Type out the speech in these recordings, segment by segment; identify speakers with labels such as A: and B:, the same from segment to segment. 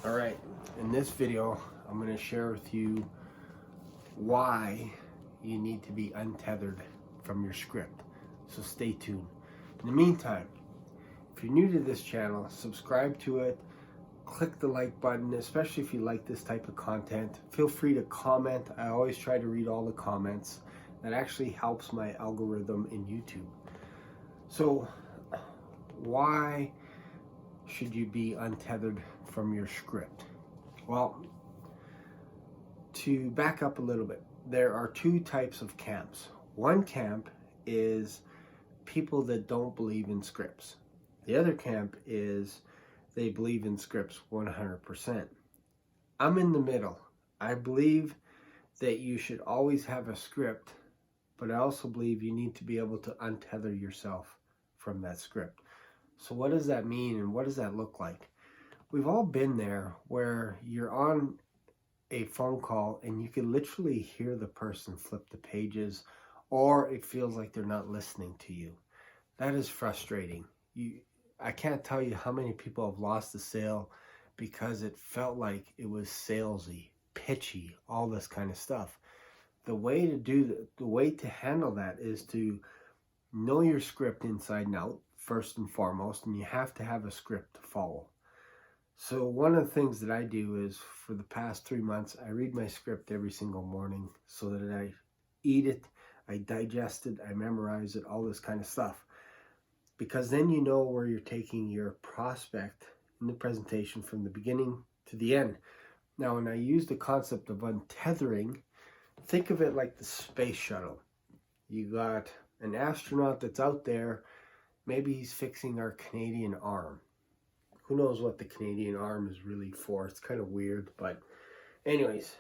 A: All right, in this video, I'm going to share with you why you need to be untethered from your script. So stay tuned. In the meantime, if you're new to this channel, subscribe to it, click the like button, especially if you like this type of content. Feel free to comment. I always try to read all the comments. That actually helps my algorithm in YouTube. So why should you be untethered from your script? Well, to back up a little bit, there are two types of camps. One camp is people that don't believe in scripts. The other camp is they believe in scripts 100%. I'm in the middle. I believe that you should always have a script, but I also believe you need to be able to untether yourself from that script. So what does that mean and what does that look like? We've all been there where you're on a phone call and you can literally hear the person flip the pages, or it feels like they're not listening to you. That is frustrating. I can't tell you how many people have lost a sale because it felt like it was salesy, pitchy, all this kind of stuff. The way to handle that is to know your script inside and out, first and foremost, and you have to have a script to follow. So one of the things that I do is, for the past 3 months, I read my script every single morning so that I eat it, I digest it, I memorize it, all this kind of stuff. Because then you know where you're taking your prospect in the presentation from the beginning to the end. Now, when I use the concept of untethering, think of it like the space shuttle. You got an astronaut that's out there, maybe he's fixing our Canadian arm. Who knows what the Canadian arm is really for? It's kind of weird, but anyways,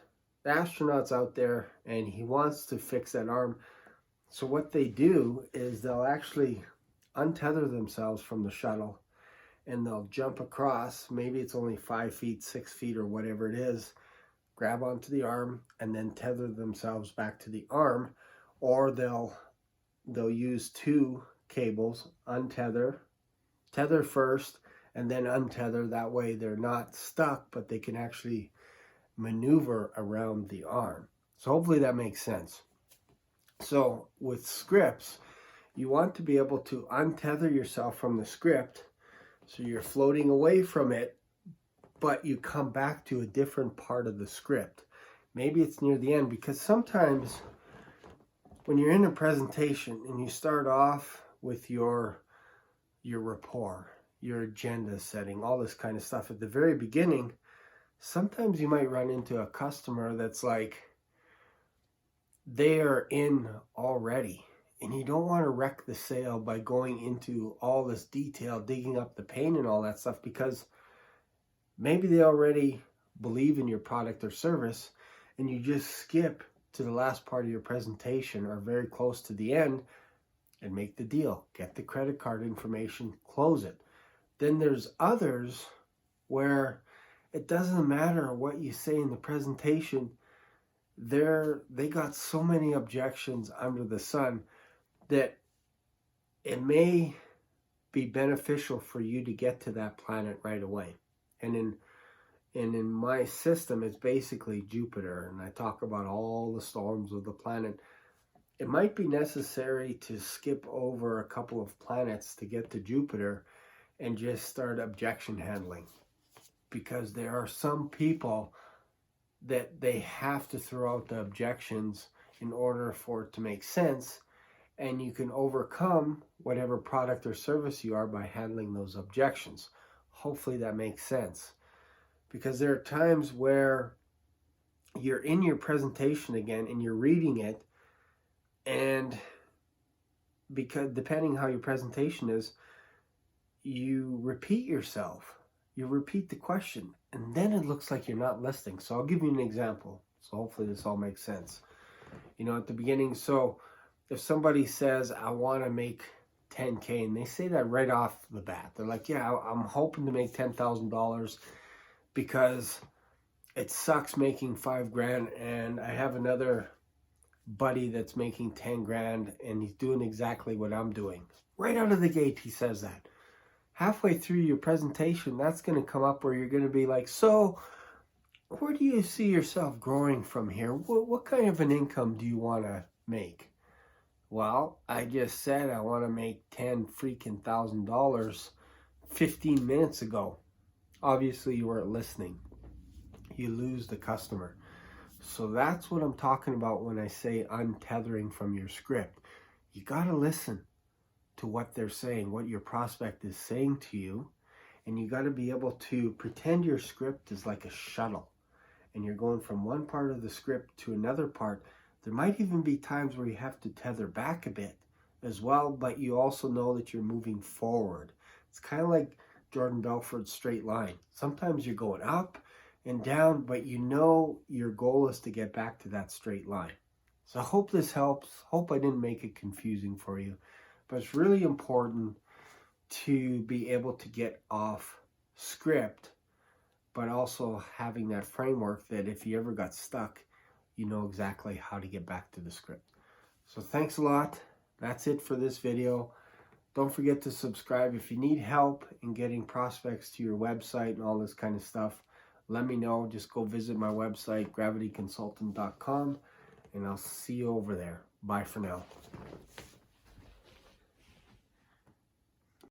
A: the astronaut's out there and he wants to fix that arm. So what they do is they'll actually untether themselves from the shuttle and they'll jump across. Maybe it's only 5 feet, 6 feet, or whatever it is, grab onto the arm and then tether themselves back to the arm, or they'll use two cables, tether first, and then untether. That way they're not stuck, but they can actually maneuver around the arm. So hopefully that makes sense. So with scripts, you want to be able to untether yourself from the script so you're floating away from it, but you come back to a different part of the script. Maybe it's near the end, because sometimes when you're in a presentation and you start off with your rapport, your agenda setting, all this kind of stuff at the very beginning, sometimes you might run into a customer that's like, they are in already, and you don't want to wreck the sale by going into all this detail, digging up the pain and all that stuff, because maybe they already believe in your product or service and you just skip to the last part of your presentation or very close to the end and make the deal, get the credit card information, close it. Then there's others where it doesn't matter what you say in the presentation. They got so many objections under the sun that it may be beneficial for you to get to that planet right away. And in my system, it's basically Jupiter, and I talk about all the storms of the planet. It might be necessary to skip over a couple of planets to get to Jupiter and just start objection handling, because there are some people that they have to throw out the objections in order for it to make sense, and you can overcome whatever product or service you are by handling those objections. Hopefully that makes sense, because there are times where you're in your presentation again and you're reading it, and because depending how your presentation is, you repeat yourself, you repeat the question, and then it looks like you're not listening. So I'll give you an example. So hopefully this all makes sense. At the beginning, so if somebody says, I want to make 10K, and they say that right off the bat, they're like, yeah, I'm hoping to make $10,000 because it sucks making $5,000, and I have another buddy that's making 10 grand and he's doing exactly what I'm doing. Right out of the gate, he says that. halfway through your presentation, that's going to come up where you're going to be like, so where do you see yourself growing from here? What kind of an income do you want to make? Well, I just said I want to make $10,000 15 minutes ago. Obviously, you weren't listening. You lose the customer. So that's what I'm talking about when I say untethering from your script. You got to listen to what they're saying, what your prospect is saying to you, and you got to be able to pretend your script is like a shuttle and you're going from one part of the script to another part. There might even be times where you have to tether back a bit as well, but you also know that you're moving forward. It's kind of like Jordan Belfort's straight line. Sometimes you're going up and down, but you know your goal is to get back to that straight line. So I hope this helps. Hope I didn't make it confusing for you. But it's really important to be able to get off script, but also having that framework that if you ever got stuck, you know exactly how to get back to the script. So thanks a lot. That's it for this video. Don't forget to subscribe. If you need help in getting prospects to your website and all this kind of stuff, let me know. Just go visit my website, gravityconsultant.com, and I'll see you over there. Bye for now.